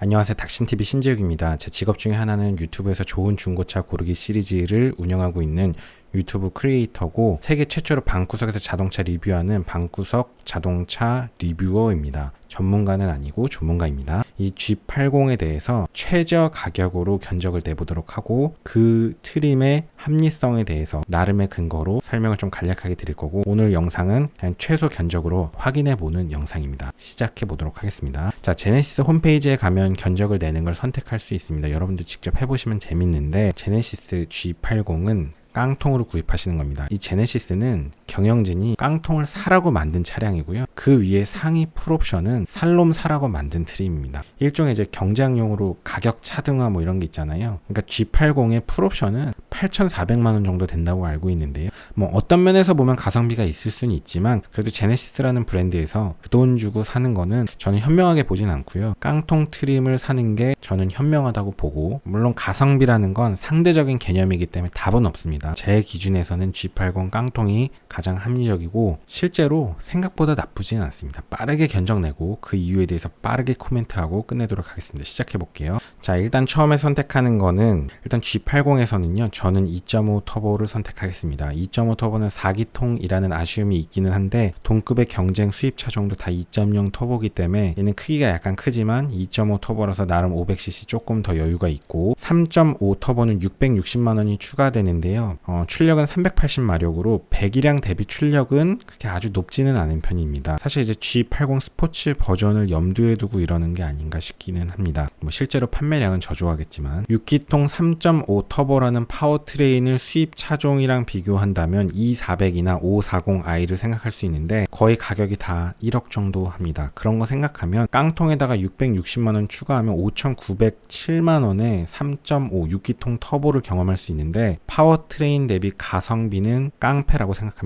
안녕하세요. 닥신TV 신재욱입니다. 제 직업 중에 하나는 유튜브에서 좋은 중고차 고르기 시리즈를 운영하고 있는 유튜브 크리에이터고 세계 최초로 방구석에서 자동차 리뷰하는 방구석 자동차 리뷰어입니다. 전문가는 아니고 전문가입니다. 이 G80에 대해서 최저 가격으로 견적을 내보도록 하고 그 트림의 합리성에 대해서 나름의 근거로 설명을 좀 간략하게 드릴 거고 오늘 영상은 그냥 최소 견적으로 확인해 보는 영상입니다. 시작해 보도록 하겠습니다. 자, 제네시스 홈페이지에 가면 견적을 내는 걸 선택할 수 있습니다. 여러분들 직접 해보시면 재밌는데 제네시스 G80은 깡통으로 구입하시는 겁니다. 이 제네시스는 경영진이 깡통을 사라고 만든 차량이고요. 그 위에 상위 풀옵션은 살롬 사라고 만든 트림입니다. 일종의 이제 경쟁용으로 가격 차등화 뭐 이런 게 있잖아요. 그러니까 G80의 풀옵션은 8,400만 원 정도 된다고 알고 있는데요. 뭐 어떤 면에서 보면 가성비가 있을 수는 있지만 그래도 제네시스라는 브랜드에서 그 돈 주고 사는 거는 저는 현명하게 보진 않고요. 깡통 트림을 사는 게 저는 현명하다고 보고 물론 가성비라는 건 상대적인 개념이기 때문에 답은 없습니다. 제 기준에서는 G80 깡통이 가장 합리적이고 실제로 생각보다 나쁘진 않습니다. 빠르게 견적 내고 그 이유에 대해서 빠르게 코멘트하고 끝내도록 하겠습니다. 시작해 볼게요. 자, 일단 처음에 선택하는 거는 일단 G80에서는요. 저는 2.5 터보를 선택하겠습니다. 2.5 터보는 4기통이라는 아쉬움이 있기는 한데 동급의 경쟁 수입차 정도 다 2.0 터보기 때문에 얘는 크기가 약간 크지만 2.5 터보라서 나름 500cc 조금 더 여유가 있고 3.5 터보는 660만 원이 추가되는데요. 출력은 380마력으로 배기량 대비 출력은 그렇게 아주 높지는 않은 편입니다. 사실 이제 G80 스포츠 버전을 염두에 두고 이러는 게 아닌가 싶기는 합니다. 뭐 실제로 판매량은 저조하겠지만 6기통 3.5 터보라는 파워트레인을 수입 차종이랑 비교한다면 E400이나 540i를 생각할 수 있는데 거의 가격이 다 1억 정도 합니다. 그런 거 생각하면 깡통에다가 660만 원 추가하면 5,907만 원에 3.5 6기통 터보를 경험할 수 있는데 파워트레인 대비 가성비는 깡패라고 생각합니다.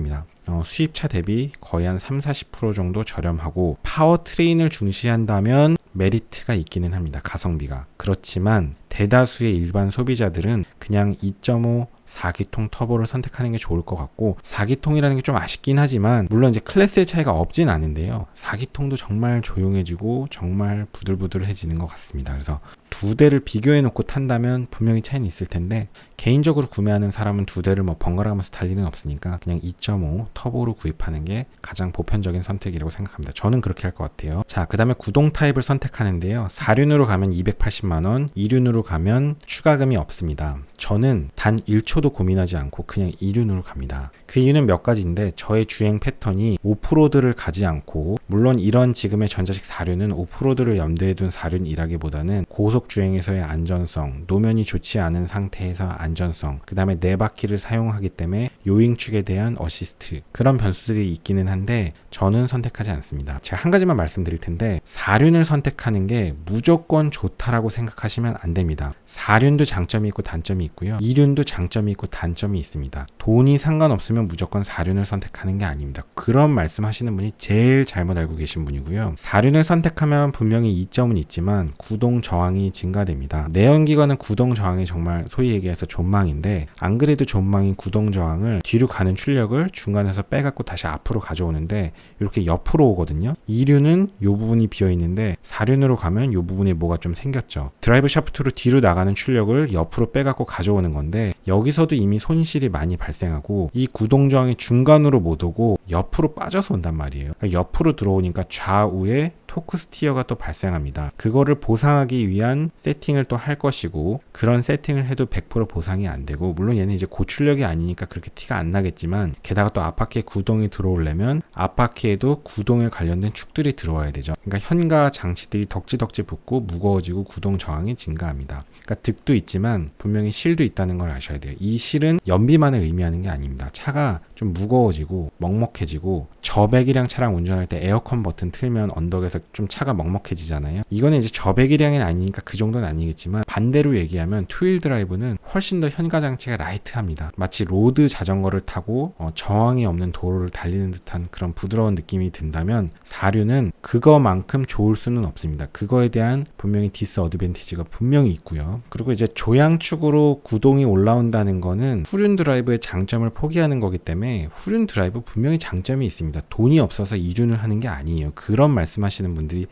수입차 대비 거의 한 30-40% 정도 저렴하고 파워트레인을 중시한다면 메리트가 있기는 합니다. 가성비가. 그렇지만 대다수의 일반 소비자들은 그냥 2.5 4기통 터보를 선택하는 게 좋을 것 같고 4기통이라는 게 좀 아쉽긴 하지만 물론 이제 클래스의 차이가 없진 않은데요. 4기통도 정말 조용해지고 정말 부들부들해지는 것 같습니다. 그래서 두 대를 비교해 놓고 탄다면 분명히 차이는 있을 텐데 개인적으로 구매하는 사람은 두 대를 뭐 번갈아 가면서 탈 일은 없으니까 그냥 2.5 터보로 구입하는 게 가장 보편적인 선택이라고 생각합니다. 저는 그렇게 할 것 같아요. 자, 그 다음에 구동 타입을 선택하는데요. 4륜으로 가면 280만 원, 2륜으로 가면 추가금이 없습니다. 저는 단 1초도 고민하지 않고 그냥 2륜으로 갑니다. 그 이유는 몇 가지인데 저의 주행 패턴이 오프로드를 가지 않고 물론 이런 지금의 전자식 4륜은 오프로드를 염두에 둔 4륜이라기보다는 고속 주행에서의 안전성, 노면이 좋지 않은 상태에서 안전성, 그 다음에 네 바퀴를 사용하기 때문에 요잉축에 대한 어시스트 그런 변수들이 있기는 한데 저는 선택하지 않습니다. 제가 한 가지만 말씀드릴 텐데 4륜을 선택하는 게 무조건 좋다라고 생각하시면 안 됩니다. 4륜도 장점이 있고 단점이 있고요. 2륜도 장점이 있고 단점이 있습니다. 돈이 상관없으면 무조건 4륜을 선택하는 게 아닙니다. 그런 말씀하시는 분이 제일 잘못 알고 계신 분이고요. 4륜을 선택하면 분명히 이점은 있지만 구동 저항이 증가됩니다. 내연기관은 구동 저항이 정말 소위 얘기해서 존망인데 안 그래도 존망인 구동 저항을 뒤로 가는 출력을 중간에서 빼갖고 다시 앞으로 가져오는데 이렇게 옆으로 오거든요. 2륜은 이 부분이 비어있는데 4륜으로 가면 이 부분에 뭐가 좀 생겼죠. 드라이브 샤프트로 뒤로 나가는 출력을 옆으로 빼갖고 가져오는 건데 여기서도 이미 손실이 많이 발생하고 이 구동 저항이 중간으로 못 오고 옆으로 빠져서 온단 말이에요. 그러니까 옆으로 들어오니까 좌우에 토크 스티어가 또 발생합니다. 그거를 보상하기 위한 세팅을 또 할 것이고 그런 세팅을 해도 100% 보상이 안 되고 물론 얘는 이제 고출력이 아니니까 그렇게 티가 안 나겠지만 게다가 또 앞바퀴에 구동이 들어오려면 앞바퀴에도 구동에 관련된 축들이 들어와야 되죠. 그러니까 현가 장치들이 덕지덕지 붙고 무거워지고 구동 저항이 증가합니다. 그러니까 득도 있지만 분명히 실도 있다는 걸 아셔야 돼요. 이 실은 연비만을 의미하는 게 아닙니다. 차가 좀 무거워지고 먹먹해지고 저배기량 차량 운전할 때 에어컨 버튼 틀면 언덕에서 좀 차가 먹먹해지잖아요. 이거는 이제 저배기량이 아니니까 그 정도는 아니겠지만 반대로 얘기하면 투휠 드라이브는 훨씬 더 현가 장치가 라이트합니다. 마치 로드 자전거를 타고 저항이 없는 도로를 달리는 듯한 그런 부드러운 느낌이 든다면 4륜은 그거만큼 좋을 수는 없습니다. 그거에 대한 분명히 디스어드밴티지가 분명히 있고요. 그리고 이제 조향축으로 구동이 올라온다는 거는 후륜 드라이브의 장점을 포기하는 거기 때문에 후륜 드라이브 분명히 장점이 있습니다. 돈이 없어서 2륜을 하는 게 아니에요. 그런 말씀하시는 분들이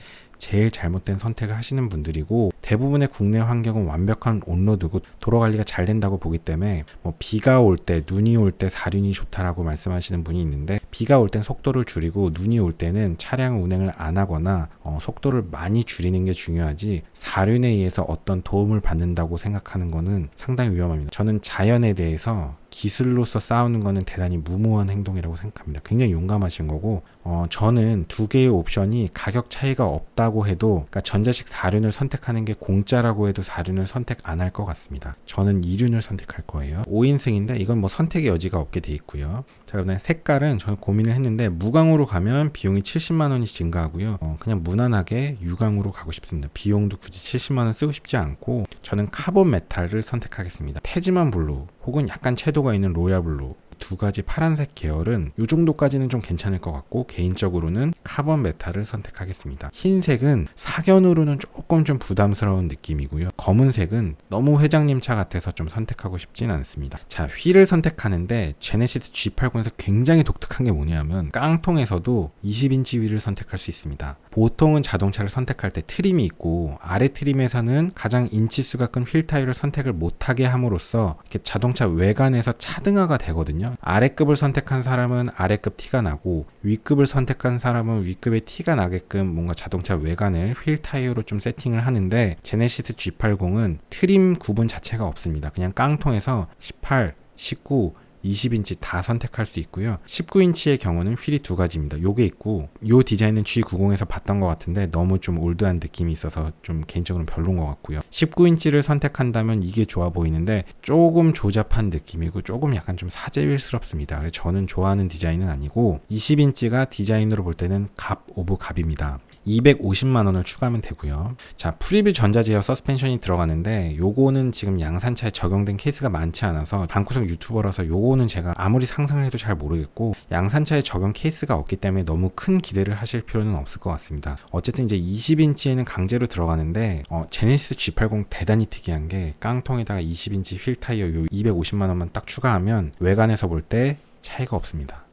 제일 잘못된 선택을 하시는 분들이고, 대부분의 국내 환경은 완벽한 온로드고 도로 관리가 잘 된다고 보기 때문에 뭐 비가 올 때, 눈이 올 때 사륜이 좋다라고 말씀하시는 분이 있는데, 비가 올 땐 속도를 줄이고 눈이 올 때는 차량 운행을 안 하거나 속도를 많이 줄이는 게 중요하지, 사륜에 의해서 어떤 도움을 받는다고 생각하는 거는 상당히 위험합니다. 저는 자연에 대해서 기술로서 싸우는 거는 대단히 무모한 행동이라고 생각합니다. 굉장히 용감하신 거고, 저는 두 개의 옵션이 가격 차이가 없다고 해도, 그러니까 전자식 4륜을 선택하는 게 공짜라고 해도 4륜을 선택 안 할 것 같습니다. 저는 2륜을 선택할 거예요. 5인승인데 이건 뭐 선택의 여지가 없게 돼 있고요. 자, 그다음에 색깔은 저는 고민을 했는데, 무광으로 가면 비용이 70만 원이 증가하고요. 그냥 무난하게 유광으로 가고 싶습니다. 비용도 굳이 70만 원 쓰고 싶지 않고, 저는 카본 메탈을 선택하겠습니다. 태지만 블루 혹은 약간 채도가 있는 로얄 블루, 두 가지 파란색 계열은 이 정도까지는 좀 괜찮을 것 같고, 개인적으로는 카본 메탈을 선택하겠습니다. 흰색은 사견으로는 조금 좀 부담스러운 느낌이고요. 검은색은 너무 회장님 차 같아서 좀 선택하고 싶진 않습니다. 자, 휠을 선택하는데 제네시스 G80에서 굉장히 독특한 게 뭐냐면, 깡통에서도 20인치 휠을 선택할 수 있습니다. 보통은 자동차를 선택할 때 트림이 있고, 아래 트림에서는 가장 인치수가 큰 휠 타입을 선택을 못하게 함으로써 이렇게 자동차 외관에서 차등화가 되거든요. 아래급을 선택한 사람은 아래급 티가 나고, 위급을 선택한 사람은 위급의 티가 나게끔 뭔가 자동차 외관을 휠 타이어로 좀 세팅을 하는데, 제네시스 G80은 트림 구분 자체가 없습니다. 그냥 깡통에서 18, 19, 20인치 다 선택할 수 있고요. 19인치의 경우는 휠이 두 가지입니다. 요게 있고, 요 디자인은 G90에서 봤던 것 같은데 너무 좀 올드한 느낌이 있어서 좀 개인적으로는 별로인 것 같고요. 19인치를 선택한다면 이게 좋아 보이는데 조금 조잡한 느낌이고 조금 약간 좀 사제휠스럽습니다. 그래서 저는 좋아하는 디자인은 아니고, 20인치가 디자인으로 볼 때는 갑 오브 갑입니다. 250만 원을 추가하면 되고요. 자, 프리뷰 전자제어 서스펜션이 들어가는데, 요거는 지금 양산차에 적용된 케이스가 많지 않아서, 방구석 유튜버라서 요거는 제가 아무리 상상을 해도 잘 모르겠고, 양산차에 적용 케이스가 없기 때문에 너무 큰 기대를 하실 필요는 없을 것 같습니다. 어쨌든 이제 20인치에는 강제로 들어가는데, 제네시스 G80 대단히 특이한 게, 깡통에다가 20인치 휠 타이어 요 250만 원만 딱 추가하면 외관에서 볼 때 차이가 없습니다.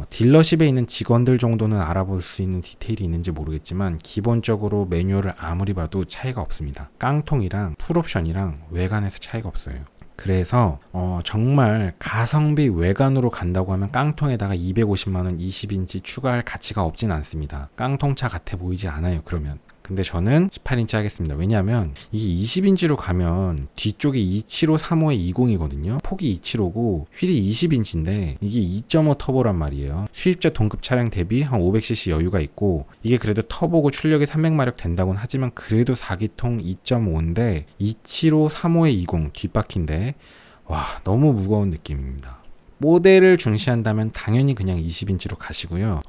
딜러십에 있는 직원들 정도는 알아볼 수 있는 디테일이 있는지 모르겠지만, 기본적으로 매뉴얼을 아무리 봐도 차이가 없습니다. 깡통이랑 풀옵션이랑 외관에서 차이가 없어요. 그래서 정말 가성비 외관으로 간다고 하면 깡통에다가 250만원 20인치 추가할 가치가 없진 않습니다. 깡통차 같아 보이지 않아요, 그러면. 근데 저는 18인치 하겠습니다. 왜냐하면 이게 20인치로 가면 뒤쪽이 27535의 20이거든요. 폭이 275고 휠이 20인치인데 이게 2.5 터보란 말이에요. 수입자 동급 차량 대비 한 500cc 여유가 있고, 이게 그래도 터보고 출력이 300마력 된다고는 하지만 그래도 4기통 2.5인데 27535의 20 뒷바퀴인데, 와, 너무 무거운 느낌입니다. 모델을 중시한다면 당연히 그냥 20인치로 가시고요.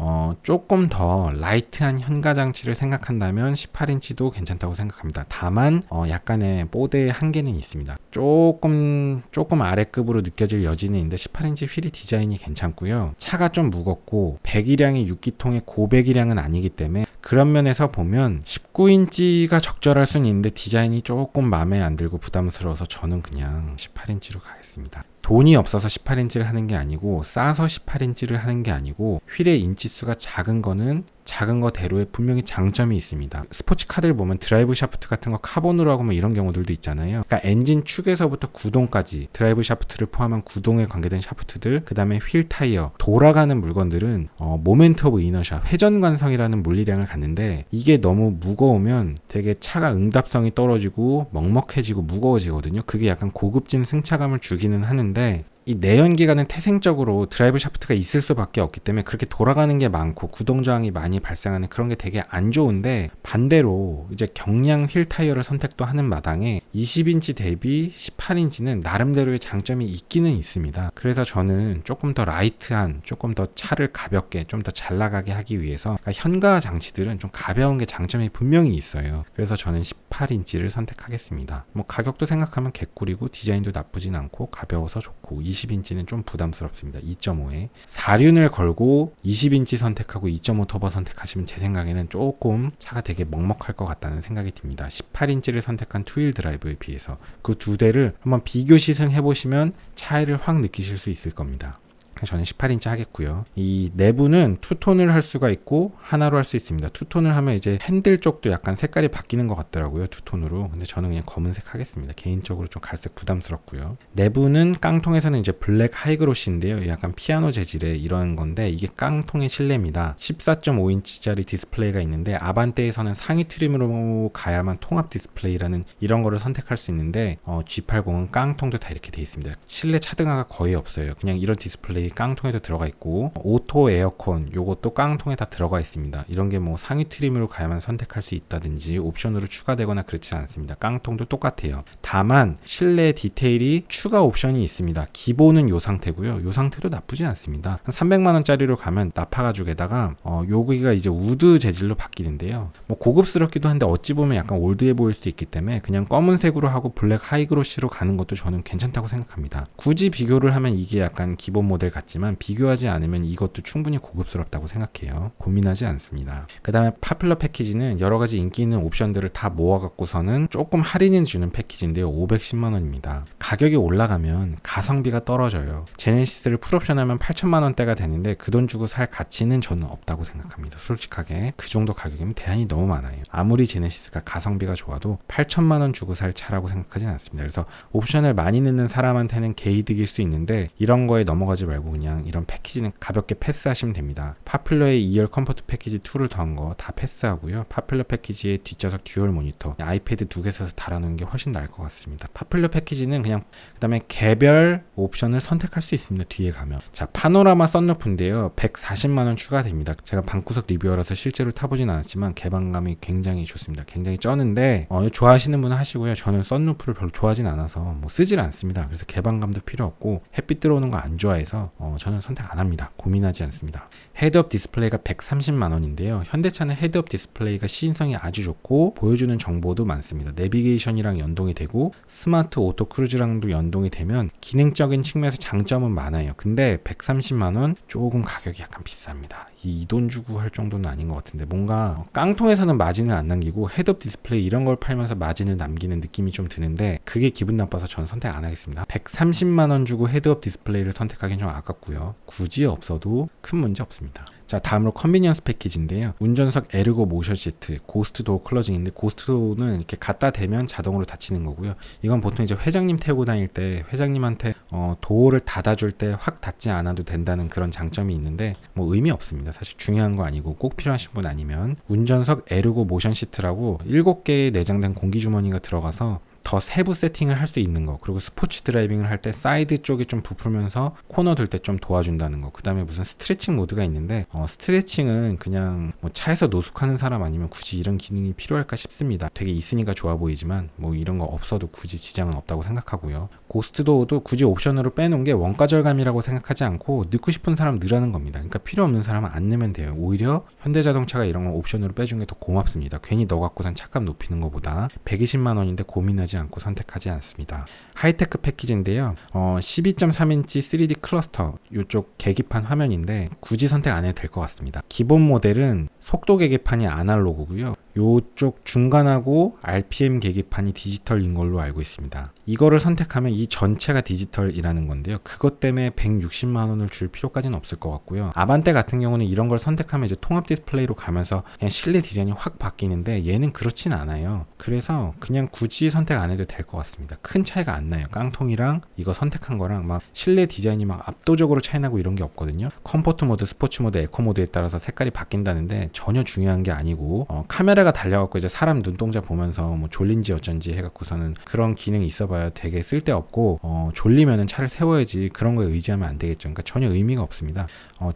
조금 더 라이트한 현가장치를 생각한다면 18인치도 괜찮다고 생각합니다. 다만 약간의 보드의 한계는 있습니다. 조금 아래급으로 느껴질 여지는 있는데, 18인치 휠이 디자인이 괜찮고요. 차가 좀 무겁고 배기량이 6기통의 고배기량은 아니기 때문에, 그런 면에서 보면 19인치가 적절할 수는 있는데 디자인이 조금 마음에 안 들고 부담스러워서 저는 그냥 18인치로 가겠습니다. 돈이 없어서 18인치를 하는 게 아니고, 싸서 18인치를 하는 게 아니고, 휠의 인치수가 작은 거는 작은 거대로의 분명히 장점이 있습니다. 스포츠카들 보면 드라이브 샤프트 같은 거 카본으로 하고 뭐 이런 경우들도 있잖아요. 그러니까 엔진 축에서부터 구동까지 드라이브 샤프트를 포함한 구동에 관계된 샤프트들, 그 다음에 휠 타이어, 돌아가는 물건들은 모멘트 오브 이너샤, 회전관성이라는 물리량을 갖는데, 이게 너무 무거우면 되게 차가 응답성이 떨어지고 먹먹해지고 무거워지거든요. 그게 약간 고급진 승차감을 주기는 하는데, 이 내연기관은 태생적으로 드라이브 샤프트가 있을 수밖에 없기 때문에 그렇게 돌아가는 게 많고 구동 저항이 많이 발생하는 그런 게 되게 안 좋은데, 반대로 이제 경량 휠 타이어를 선택도 하는 마당에 20인치 대비 18인치는 나름대로의 장점이 있기는 있습니다. 그래서 저는 조금 더 라이트한, 조금 더 차를 가볍게 좀 더 잘 나가게 하기 위해서, 그러니까 현가 장치들은 좀 가벼운 게 장점이 분명히 있어요. 그래서 저는 18인치를 선택하겠습니다. 뭐 가격도 생각하면 개꿀이고 디자인도 나쁘진 않고 가벼워서 좋고, 20인치는 좀 부담스럽습니다. 2.5에 4륜을 걸고 20인치 선택하고 2.5 터보 선택하시면 제 생각에는 조금 차가 되게 먹먹할 것 같다는 생각이 듭니다. 18인치를 선택한 투휠 드라이브에 비해서 그 두 대를 한번 비교 시승해 보시면 차이를 확 느끼실 수 있을 겁니다. 저는 18인치 하겠고요. 이 내부는 투톤을 할 수가 있고 하나로 할 수 있습니다. 투톤을 하면 이제 핸들 쪽도 약간 색깔이 바뀌는 것 같더라고요. 투톤으로. 근데 저는 그냥 검은색 하겠습니다. 개인적으로 좀 갈색 부담스럽고요. 내부는 깡통에서는 이제 블랙 하이그로시인데요. 약간 피아노 재질의 이런 건데 이게 깡통의 실내입니다. 14.5인치짜리 디스플레이가 있는데 아반떼에서는 상위 트림으로 가야만 통합 디스플레이라는 이런 거를 선택할 수 있는데 G80은 깡통도 다 이렇게 돼 있습니다. 실내 차등화가 거의 없어요. 그냥 이런 디스플레이 깡통에도 들어가 있고 오토 에어컨 요것도 깡통에 다 들어가 있습니다. 이런 게 뭐 상위 트림으로 가야만 선택할 수 있다든지 옵션으로 추가되거나 그렇지 않습니다. 깡통도 똑같아요. 다만 실내 디테일이 추가 옵션이 있습니다. 기본은 요 상태고요. 요 상태도 나쁘지 않습니다. 한 300만원짜리로 가면 나파가죽에다가 여기가 이제 우드 재질로 바뀌는데요. 뭐 고급스럽기도 한데 어찌 보면 약간 올드해 보일 수 있기 때문에 그냥 검은색으로 하고 블랙 하이그로시로 가는 것도 저는 괜찮다고 생각합니다. 굳이 비교를 하면 이게 약간 기본 모델 같지만 비교하지 않으면 이것도 충분히 고급스럽다고 생각해요. 고민하지 않습니다. 그 다음에 파퓰러 패키지는 여러가지 인기 있는 옵션들을 다 모아갖고서는 조금 할인해 주는 패키지인데요. 510만원입니다. 가격이 올라가면 가성비가 떨어져요. 제네시스를 풀옵션하면 8천만원대가 되는데 그 돈 주고 살 가치는 저는 없다고 생각합니다. 솔직하게 그 정도 가격이면 대안이 너무 많아요. 아무리 제네시스가 가성비가 좋아도 8천만원 주고 살 차라고 생각하진 않습니다. 그래서 옵션을 많이 넣는 사람한테는 개이득일 수 있는데 이런 거에 넘어가지 말고 그냥 이런 패키지는 가볍게 패스하시면 됩니다. 파퓰러의 2열 컴포트 패키지 2를 더한 거 다 패스하고요. 파퓰러 패키지의 뒷좌석 듀얼 모니터 아이패드 2개 써서 달아놓은 게 훨씬 나을 것 같습니다. 파퓰러 패키지는 그냥 그 다음에 개별 옵션을 선택할 수 있습니다. 뒤에 가면 자 파노라마 썬루프인데요. 140만원 추가됩니다. 제가 방구석 리뷰어라서 실제로 타보진 않았지만 개방감이 굉장히 좋습니다. 굉장히 쩌는데 좋아하시는 분은 하시고요. 저는 썬루프를 별로 좋아하진 않아서 뭐 쓰질 않습니다. 그래서 개방감도 필요 없고 햇빛 들어오는 거 안 좋아해서 저는 선택 안 합니다. 고민하지 않습니다. 헤드업 디스플레이가 130만원인데요. 현대차는 헤드업 디스플레이가 시인성이 아주 좋고 보여주는 정보도 많습니다. 내비게이션이랑 연동이 되고 스마트 오토 크루즈랑도 연동이 되면 기능적인 측면에서 장점은 많아요. 근데 130만원 조금 가격이 약간 비쌉니다. 이 돈 주고 할 정도는 아닌 것 같은데 뭔가 깡통에서는 마진을 안 남기고 헤드업 디스플레이 이런 걸 팔면서 마진을 남기는 느낌이 좀 드는데 그게 기분 나빠서 저는 선택 안 하겠습니다. 130만원 주고 헤드업 디스플레이를 선택하기는 좀 아깝고요. 굳이 없어도 큰 문제 없습니다. 자 다음으로 컨비니언스 패키지인데요. 운전석 에르고 모션 시트, 고스트 도어 클로징인데 고스트 도어는 이렇게 갖다 대면 자동으로 닫히는 거고요. 이건 보통 이제 회장님 태우고 다닐 때 회장님한테 도어를 닫아줄 때 확 닫지 않아도 된다는 그런 장점이 있는데 뭐 의미 없습니다. 사실 중요한 거 아니고 꼭 필요하신 분 아니면 운전석 에르고 모션 시트라고 7개의 내장된 공기주머니가 들어가서 더 세부 세팅을 할 수 있는 거 그리고 스포츠 드라이빙을 할 때 사이드 쪽이 좀 부풀면서 코너 들 때 좀 도와준다는 거 그 다음에 무슨 스트레칭 모드가 있는데 스트레칭은 그냥 뭐 차에서 노숙하는 사람 아니면 굳이 이런 기능이 필요할까 싶습니다. 되게 있으니까 좋아 보이지만 뭐 이런 거 없어도 굳이 지장은 없다고 생각하고요. 고스트 도어도 굳이 옵션으로 빼놓은 게 원가 절감이라고 생각하지 않고 넣고 싶은 사람 넣으라는 겁니다. 그러니까 필요 없는 사람은 안 넣으면 돼요. 오히려 현대자동차가 이런 걸 옵션으로 빼준 게 더 고맙습니다. 괜히 넣어 갖고선 차값 높이는 것보다 120만원인데 고민하지 않고 선택하지 않습니다. 하이테크 패키지인데요. 12.3인치 3D 클러스터 이쪽 계기판 화면인데 굳이 선택 안 해도 될 것 같습니다. 기본 모델은 속도 계기판이 아날로그고요. 요쪽 중간하고 RPM 계기판이 디지털인 걸로 알고 있습니다. 이거를 선택하면 이 전체가 디지털이라는 건데요. 그것 때문에 160만원을 줄 필요까지는 없을 것 같고요. 아반떼 같은 경우는 이런 걸 선택하면 이제 통합 디스플레이로 가면서 그냥 실내 디자인이 확 바뀌는데 얘는 그렇진 않아요. 그래서 그냥 굳이 선택 안 해도 될 것 같습니다. 큰 차이가 안 나요. 깡통이랑 이거 선택한 거랑 막 실내 디자인이 막 압도적으로 차이 나고 이런 게 없거든요. 컴포트 모드, 스포츠 모드, 에코 모드에 따라서 색깔이 바뀐다는데 전혀 중요한 게 아니고 카메라가 달려갖고 이제 사람 눈동자 보면서 뭐 졸린지 어쩐지 해갖고서는 그런 기능이 있어봐야 되게 쓸데없고 졸리면은 차를 세워야지 그런 거에 의지하면 안 되겠죠. 그러니까 전혀 의미가 없습니다.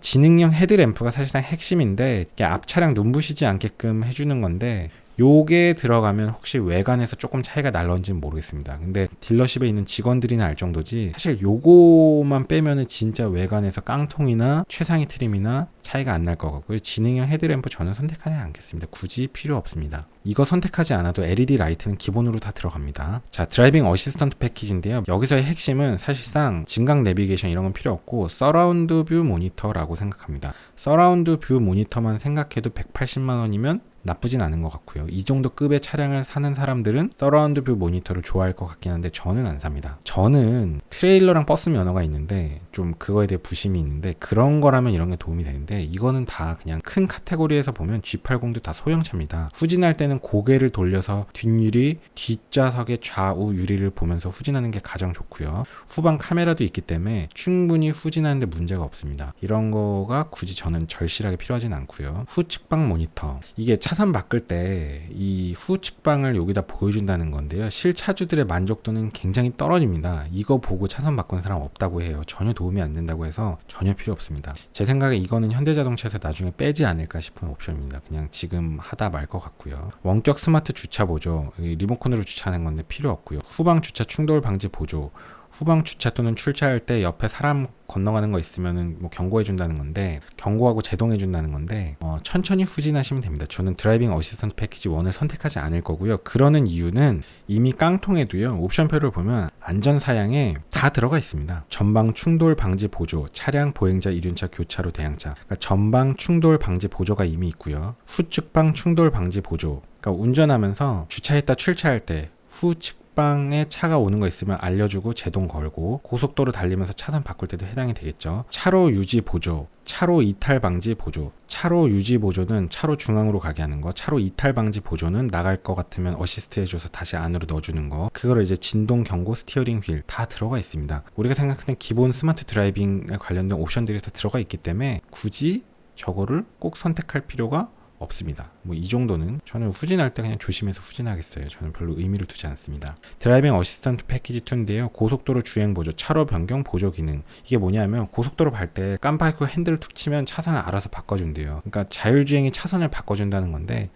지능형 헤드램프가 사실상 핵심인데 앞 차량 눈부시지 않게끔 해주는 건데 요게 들어가면 혹시 외관에서 조금 차이가 날런지는 모르겠습니다. 근데 딜러십에 있는 직원들이나 알 정도지 사실 요거만 빼면은 진짜 외관에서 깡통이나 최상위 트림이나 차이가 안 날 것 같고요. 지능형 헤드램프 저는 선택하지 않겠습니다. 굳이 필요 없습니다. 이거 선택하지 않아도 LED 라이트는 기본으로 다 들어갑니다. 자, 드라이빙 어시스턴트 패키지인데요. 여기서의 핵심은 사실상 증강 내비게이션 이런 건 필요 없고 서라운드 뷰 모니터라고 생각합니다. 서라운드 뷰 모니터만 생각해도 180만원이면 나쁘진 않은 것 같고요. 이 정도 급의 차량을 사는 사람들은 서라운드 뷰 모니터를 좋아할 것 같긴 한데 저는 안 삽니다. 저는 트레일러랑 버스 면허가 있는데 좀 그거에 대해 부심이 있는데 그런 거라면 이런 게 도움이 되는데 이거는 다 그냥 큰 카테고리에서 보면 G80도 다 소형차입니다. 후진할 때는 고개를 돌려서 뒷유리, 뒷좌석의 좌우 유리를 보면서 후진하는 게 가장 좋고요. 후방 카메라도 있기 때문에 충분히 후진하는데 문제가 없습니다. 이런 거가 굳이 저는 절실하게 필요하진 않고요. 후측방 모니터, 이게 차선 바꿀 때 이 후측방을 여기다 보여준다는 건데요. 실차주들의 만족도는 굉장히 떨어집니다. 이거 보고 차선 바꾸는 사람 없다고 해요. 전혀 도움이 안 된다고 해서 전혀 필요 없습니다. 제 생각에 이거는 현대자동차에서 나중에 빼지 않을까 싶은 옵션입니다. 그냥 지금 하다 말 것 같고요. 원격 스마트 주차 보조, 리모컨으로 주차하는 건데 필요 없고요. 후방 주차 충돌 방지 보조, 후방 주차 또는 출차할 때 옆에 사람 건너가는 거 있으면은 뭐 경고해 준다는 건데, 경고하고 제동해 준다는 건데 천천히 후진하시면 됩니다. 저는 드라이빙 어시스턴트 패키지 1을 선택하지 않을 거고요. 그러는 이유는 이미 깡통에도요, 옵션표를 보면 안전 사양에 다 들어가 있습니다. 전방 충돌 방지 보조, 차량 보행자 이륜차 교차로 대항차, 그러니까 전방 충돌 방지 보조가 이미 있고요. 후측방 충돌 방지 보조, 그러니까 운전하면서 주차했다 출차할 때 후측 방에 차가 오는 거 있으면 알려주고 제동 걸고, 고속도로 달리면서 차선 바꿀 때도 해당이 되겠죠. 차로 유지 보조, 차로 이탈 방지 보조. 차로 유지 보조는 차로 중앙으로 가게 하는 거, 차로 이탈 방지 보조는 나갈 것 같으면 어시스트 해줘서 다시 안으로 넣어주는 거, 그거를 이제 진동 경고, 스티어링 휠 다 들어가 있습니다. 우리가 생각하는 기본 스마트 드라이빙에 관련된 옵션들이 다 들어가 있기 때문에 굳이 저거를 꼭 선택할 필요가 없습니다. 뭐 이 정도는 저는 후진할 때 그냥 조심해서 후진하겠어요. 저는 별로 의미를 두지 않습니다. 드라이빙 어시스턴트 패키지 2인데요. 고속도로 주행 보조, 차로 변경 보조 기능. 이게 뭐냐면 고속도로 갈 때 깜빡이고 핸들을 툭 치면 차선을 알아서 바꿔준대요. 그러니까 자율주행이 차선을 바꿔준다는 건데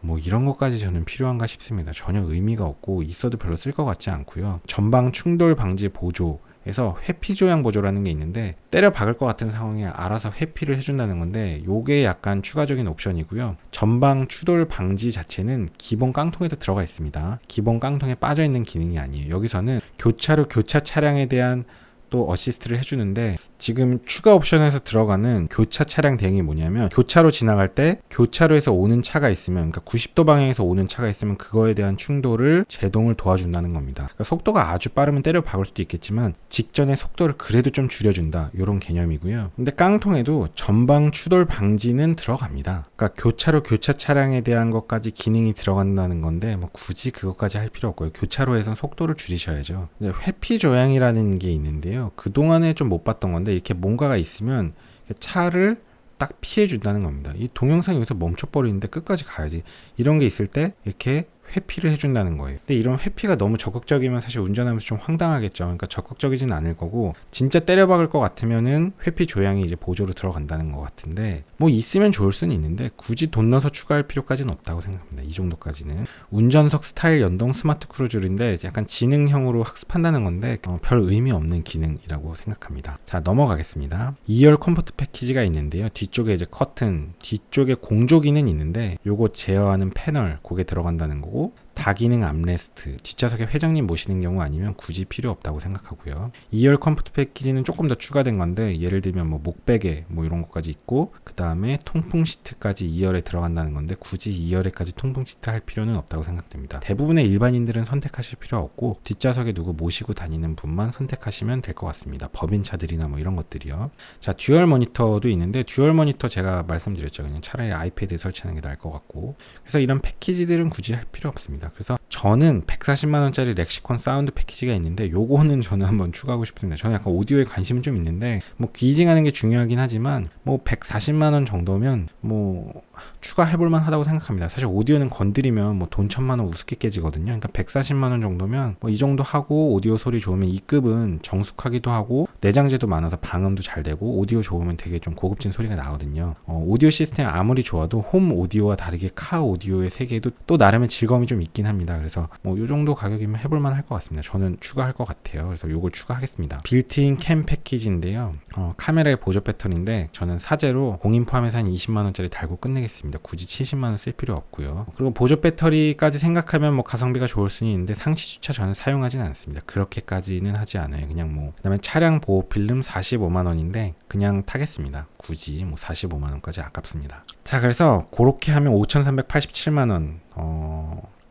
뭐 이런 것까지 저는 필요한가 싶습니다. 전혀 의미가 없고 있어도 별로 쓸 것 같지 않고요. 전방 충돌 방지 보조 에서 회피 조향 보조라는 게 있는데, 때려 박을 것 같은 상황에 알아서 회피를 해준다는 건데 요게 약간 추가적인 옵션이고요. 전방 추돌 방지 자체는 기본 깡통에도 들어가 있습니다. 기본 깡통에 빠져있는 기능이 아니에요. 여기서는 교차로 교차 차량에 대한 또 어시스트를 해주는데, 지금 추가 옵션에서 들어가는 교차 차량 대응이 뭐냐면, 교차로 지나갈 때 교차로에서 오는 차가 있으면, 그러니까 90도 방향에서 오는 차가 있으면 그거에 대한 충돌을 제동을 도와준다는 겁니다. 그러니까 속도가 아주 빠르면 때려 박을 수도 있겠지만 직전에 속도를 그래도 좀 줄여준다, 이런 개념이고요. 근데 깡통에도 전방 추돌 방지는 들어갑니다. 그러니까 교차로 교차 차량에 대한 것까지 기능이 들어간다는 건데 뭐 굳이 그것까지 할 필요 없고요. 교차로에선 속도를 줄이셔야죠. 근데 회피 조향이라는 게 있는데요. 그동안에 좀 못 봤던 건데, 이렇게 뭔가가 있으면 차를 딱 피해 준다는 겁니다. 이 동영상이 여기서 멈춰버리는데 끝까지 가야지. 이런 게 있을 때 이렇게 회피를 해준다는 거예요. 근데 이런 회피가 너무 적극적이면 사실 운전하면서 좀 황당하겠죠. 그러니까 적극적이진 않을 거고, 진짜 때려박을 것 같으면은 회피 조향이 이제 보조로 들어간다는 것 같은데, 뭐 있으면 좋을 수는 있는데 굳이 돈 넣어서 추가할 필요까지는 없다고 생각합니다. 이 정도까지는. 운전석 스타일 연동 스마트 크루즈인데 약간 지능형으로 학습한다는 건데 별 의미 없는 기능이라고 생각합니다. 자, 넘어가겠습니다. 2열 컴포트 패키지가 있는데요. 뒤쪽에 이제 커튼, 뒤쪽에 공조기는 있는데 요거 제어하는 패널, 그게 들어간다는 거고, 다기능 암레스트, 뒷좌석에 회장님 모시는 경우 아니면 굳이 필요 없다고 생각하고요. 2열 컴포트 패키지는 조금 더 추가된 건데, 예를 들면 뭐 목베개 뭐 이런 것까지 있고, 그 다음에 통풍 시트까지 2열에 들어간다는 건데 굳이 2열에까지 통풍 시트 할 필요는 없다고 생각됩니다. 대부분의 일반인들은 선택하실 필요 없고 뒷좌석에 누구 모시고 다니는 분만 선택하시면 될 것 같습니다. 법인차들이나 뭐 이런 것들이요. 자, 듀얼 모니터도 있는데, 듀얼 모니터 제가 말씀드렸죠. 그냥 차라리 아이패드에 설치하는 게 나을 것 같고, 그래서 이런 패키지들은 굳이 할 필요 없습니다. 그래서 저는 140만원짜리 렉시콘 사운드 패키지가 있는데 요거는 저는 한번 추가하고 싶습니다. 저는 약간 오디오에 관심은 좀 있는데, 뭐 귀징하는 게 중요하긴 하지만 뭐 140만원 정도면 뭐 추가해볼만 하다고 생각합니다. 사실 오디오는 건드리면 뭐 돈 1000만원 우습게 깨지거든요. 그러니까 140만원 정도면 뭐 이 정도 하고, 오디오 소리 좋으면 이 급은 정숙하기도 하고 내장재도 많아서 방음도 잘 되고, 오디오 좋으면 되게 좀 고급진 소리가 나거든요. 오디오 시스템 아무리 좋아도 홈 오디오와 다르게 카 오디오의 세계도 또 나름의 즐거움이 좀 있긴 합니다. 그래서 뭐 요 정도 가격이면 해볼만 할 것 같습니다. 저는 추가할 것 같아요. 그래서 요걸 추가하겠습니다. 빌트인 캠 패키지인데요. 카메라의 보조 배터리인데 저는 사제로 공인 포함해서 한 20만원짜리 달고 끝내겠습니다. 있습니다. 굳이 70만원 쓸 필요 없고요. 그리고 보조 배터리까지 생각하면 뭐 가성비가 좋을 수는 있는데 상시 주차 저는 사용하진 않습니다. 그렇게까지는 하지 않아요. 그냥 뭐 그다음에 차량 보호 필름 45만원인데 그냥 타겠습니다. 굳이 뭐 45만원까지 아깝습니다. 자, 그래서 그렇게 하면 5,387만원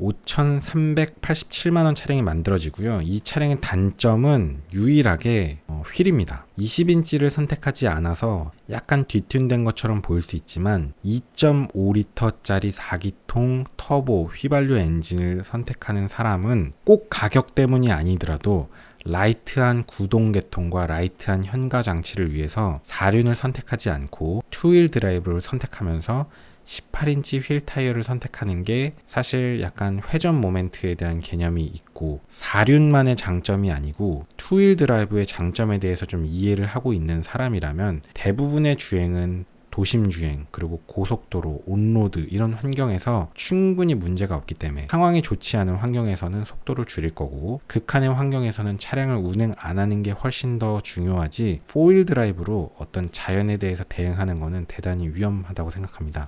5,387만원 차량이 만들어지고요. 이 차량의 단점은 유일하게 휠입니다. 20인치를 선택하지 않아서 약간 뒤튠된 것처럼 보일 수 있지만 2.5리터짜리 4기통 터보 휘발유 엔진을 선택하는 사람은 꼭 가격 때문이 아니더라도 라이트한 구동계통과 라이트한 현가 장치를 위해서 4륜을 선택하지 않고 투휠 드라이브를 선택하면서 18인치 휠 타이어를 선택하는 게 사실 약간 회전 모멘트에 대한 개념이 있고 4륜만의 장점이 아니고 투휠 드라이브의 장점에 대해서 좀 이해를 하고 있는 사람이라면 대부분의 주행은 도심 주행 그리고 고속도로, 온로드 이런 환경에서 충분히 문제가 없기 때문에 상황이 좋지 않은 환경에서는 속도를 줄일 거고 극한의 환경에서는 차량을 운행 안 하는 게 훨씬 더 중요하지 4휠 드라이브로 어떤 자연에 대해서 대응하는 거는 대단히 위험하다고 생각합니다.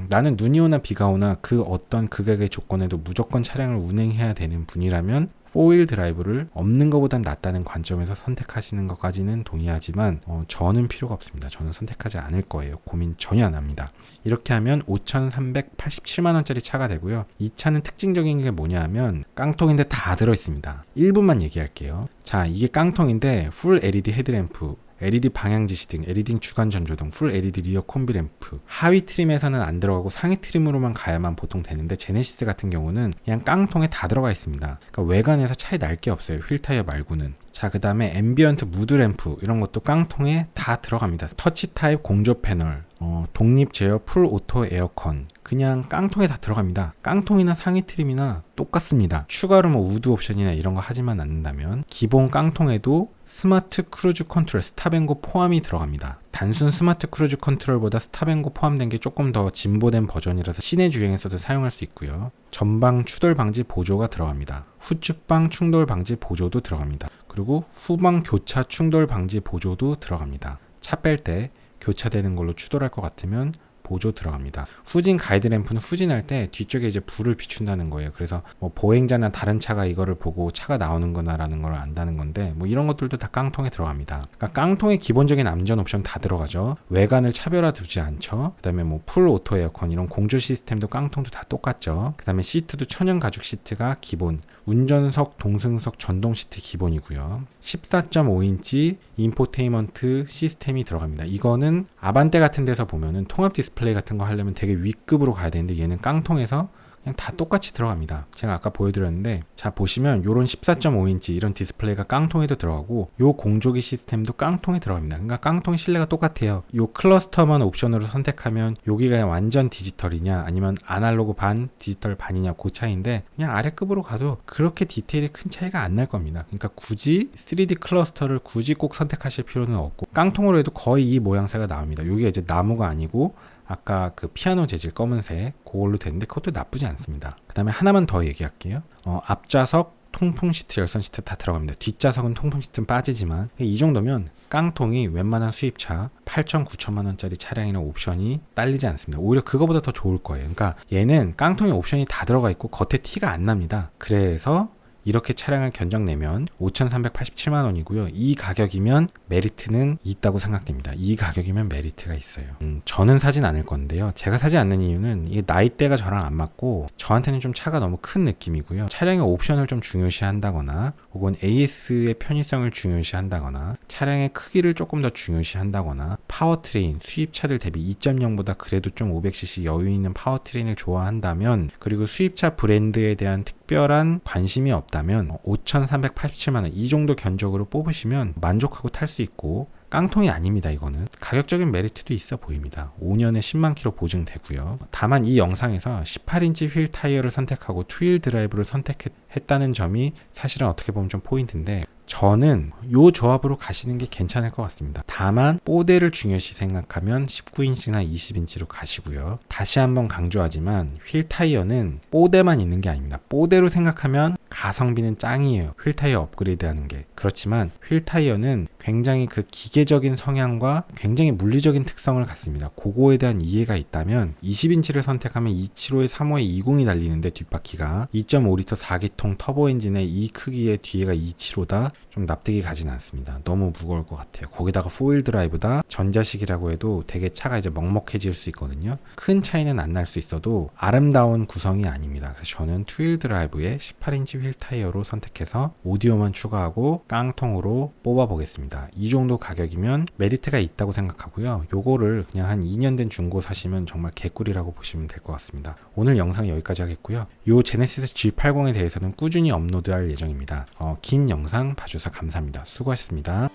나는 눈이 오나 비가 오나 그 어떤 극악의 조건에도 무조건 차량을 운행해야 되는 분이라면 4휠 드라이브를 없는 것보단 낫다는 관점에서 선택하시는 것까지는 동의하지만 저는 필요가 없습니다. 저는 선택하지 않을 거예요. 고민 전혀 안 합니다. 이렇게 하면 5,387만원짜리 차가 되고요. 이 차는 특징적인 게 뭐냐 하면 깡통인데 다 들어있습니다. 일부만 얘기할게요. 자, 이게 깡통인데 풀 LED 헤드램프, LED 방향 지시등, LED 주간 전조등, 풀 LED 리어 콤비 램프, 하위 트림에서는 안 들어가고 상위 트림으로만 가야만 보통 되는데 제네시스 같은 경우는 그냥 깡통에 다 들어가 있습니다. 그러니까 외관에서 차이 날 게 없어요. 휠 타이어 말고는. 자, 그 다음에 앰비언트 무드 램프 이런 것도 깡통에 다 들어갑니다. 터치 타입 공조 패널, 독립 제어 풀 오토 에어컨 그냥 깡통에 다 들어갑니다. 깡통이나 상위 트림이나 똑같습니다. 추가로 뭐 우드 옵션이나 이런 거 하지만 않는다면 기본 깡통에도 스마트 크루즈 컨트롤 스탑앤고 포함이 들어갑니다. 단순 스마트 크루즈 컨트롤보다 스탑앤고 포함된 게 조금 더 진보된 버전이라서 시내 주행에서도 사용할 수 있고요. 전방 추돌 방지 보조가 들어갑니다. 후측방 충돌 방지 보조도 들어갑니다. 그리고 후방 교차 충돌 방지 보조도 들어갑니다. 차 뺄 때 교차되는 걸로 추돌할 것 같으면 보조 들어갑니다. 후진 가이드 램프는 후진할 때 뒤쪽에 이제 불을 비춘다는 거예요. 그래서 뭐 보행자나 다른 차가 이거를 보고 차가 나오는구나라는 걸 안다는 건데 뭐 이런 것들도 다 깡통에 들어갑니다. 그러니까 깡통의 기본적인 안전 옵션 다 들어가죠. 외관을 차별화 두지 않죠. 그다음에 뭐 풀 오토 에어컨 이런 공조 시스템도 깡통도 다 똑같죠. 그다음에 시트도 천연 가죽 시트가 기본. 운전석, 동승석 전동 시트 기본이고요. 14.5인치 인포테인먼트 시스템이 들어갑니다. 이거는 아반떼 같은 데서 보면은 통합 디스플레이 같은 거 하려면 되게 윗급으로 가야 되는데 얘는 깡통에서 그냥 다 똑같이 들어갑니다. 제가 아까 보여드렸는데 자 보시면 요런 14.5인치 이런 디스플레이가 깡통에도 들어가고 요 공조기 시스템도 깡통에 들어갑니다. 그러니까 깡통의 실내가 똑같아요. 요 클러스터만 옵션으로 선택하면 여기가 완전 디지털이냐 아니면 아날로그 반 디지털 반이냐 그 차이인데 그냥 아래급으로 가도 그렇게 디테일이 큰 차이가 안 날 겁니다. 그러니까 굳이 3D 클러스터를 굳이 꼭 선택하실 필요는 없고 깡통으로 해도 거의 이 모양새가 나옵니다. 여기가 이제 나무가 아니고 아까 그 피아노 재질 검은색 그걸로 됐는데 그것도 나쁘지 않습니다. 그 다음에 하나만 더 얘기할게요. 앞좌석 통풍 시트, 열선 시트 다 들어갑니다. 뒷좌석은 통풍 시트는 빠지지만 이 정도면 깡통이 웬만한 수입차 8천, 9천만 원짜리 차량이나 옵션이 딸리지 않습니다. 오히려 그거보다 더 좋을 거예요. 그러니까 얘는 깡통에 옵션이 다 들어가 있고 겉에 티가 안 납니다. 그래서 이렇게 차량을 견적내면 5,387만 원이고요. 이 가격이면 메리트는 있다고 생각됩니다. 이 가격이면 메리트가 있어요. 저는 사진 않을 건데요. 제가 사지 않는 이유는 이게 나이대가 저랑 안 맞고 저한테는 좀 차가 너무 큰 느낌이고요. 차량의 옵션을 좀 중요시한다거나 혹은 AS의 편의성을 중요시한다거나 차량의 크기를 조금 더 중요시한다거나 파워트레인, 수입차들 대비 2.0보다 그래도 좀 500cc 여유 있는 파워트레인을 좋아한다면 그리고 수입차 브랜드에 대한 특별한 관심이 없다면 5,387만원 이 정도 견적으로 뽑으시면 만족하고 탈 수 있고 깡통이 아닙니다. 이거는 가격적인 메리트도 있어 보입니다. 5년에 10만 킬로 보증되고요. 다만 이 영상에서 18인치 휠 타이어를 선택하고 투휠 드라이브를 선택했다는 점이 사실은 어떻게 보면 좀 포인트인데 저는 요 조합으로 가시는 게 괜찮을 것 같습니다. 다만 뽀대를 중요시 생각하면 19인치나 20인치로 가시고요. 다시 한번 강조하지만 휠 타이어는 뽀대만 있는 게 아닙니다. 뽀대로 생각하면 가성비는 짱이에요. 휠 타이어 업그레이드 하는 게. 그렇지만 휠 타이어는 굉장히 그 기계적인 성향과 굉장히 물리적인 특성을 갖습니다. 그거에 대한 이해가 있다면 20인치를 선택하면 275에 35에 20이 달리는데 뒷바퀴가 2.5리터 4기통 터보 엔진의 이 크기의 뒤에가 275다. 좀 납득이 가진 않습니다. 너무 무거울 것 같아요. 거기다가 4휠 드라이브다. 전자식이라고 해도 되게 차가 이제 먹먹해질 수 있거든요. 큰 차이는 안 날 수 있어도 아름다운 구성이 아닙니다. 그래서 저는 2휠 드라이브에 18인치 휠 타이어로 선택해서 오디오만 추가하고 깡통으로 뽑아 보겠습니다. 이 정도 가격이면 메리트가 있다고 생각하고요. 요거를 그냥 한 2년 된 중고 사시면 정말 개꿀이라고 보시면 될 것 같습니다. 오늘 영상 여기까지 하겠고요. 요 제네시스 G80에 대해서는 꾸준히 업로드할 예정입니다. 긴 영상 봐주셔서 감사합니다. 수고하셨습니다.